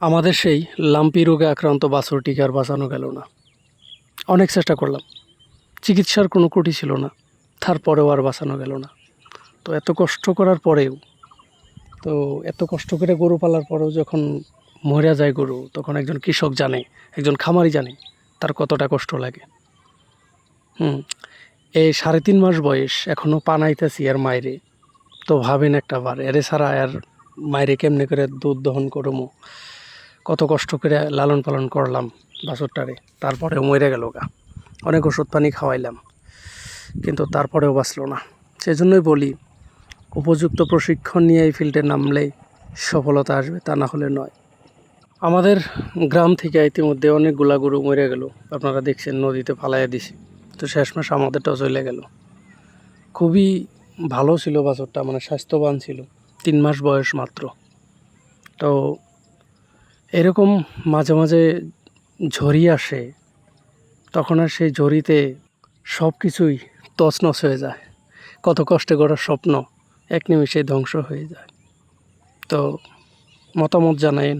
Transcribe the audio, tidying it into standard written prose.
আমাদের সেই লাম্পি রোগে আক্রান্ত বাছুরটিকে আর বাঁচানো গেল না। অনেক চেষ্টা করলাম, চিকিৎসার কোনো ত্রুটি ছিল না, তারপরেও আর বাঁচানো গেল না। তো এত কষ্ট করার পরেও, এত কষ্ট করে গরু পালার পরেও যখন মরে যায় গরু, তখন একজন কৃষক জানে, একজন খামারি জানে তার কতটা কষ্ট লাগে। এই 3.5 মাস বয়স, এখনও পানাইতেছি আর মায়েরে। তো ভাবেন একটা বার, এরে ছাড়া আর মায়েরে কেমনে করে দুধ দহন করবো, কত কষ্ট করে লালন পালন করলাম বাছুরটারে, তারপরেও মরে গেল গা। অনেক ওষুধ পানি খাওয়াইলাম, কিন্তু তারপরেও বাঁচলো না। সেজন্যই বলি, উপযুক্ত প্রশিক্ষণ নিয়ে এই ফিল্ডে নামলেই সফলতা আসবে, তা না হলে নয়। আমাদের গ্রাম থেকে ইতিমধ্যে অনেকগুলা গরু মরে গেল, আপনারা দেখছেন, নদীতে ফালাইয়া দিছি। তো শেষমেশ আমাদেরটাও চলে গেল। খুবই ভালো ছিল বাছুরটা, মানে স্বাস্থ্যবান ছিল, 3 মাস বয়স মাত্র। তো এরকম মাঝে মাঝে ঝড়ি আসে, তখন আর সেই ঝড়িতে সব কিছুই তছনছ হয়ে যায়। কত কষ্টে গড়া স্বপ্ন এক নিমিষে ধ্বংস হয়ে যায়। তো মতামত জানাইন।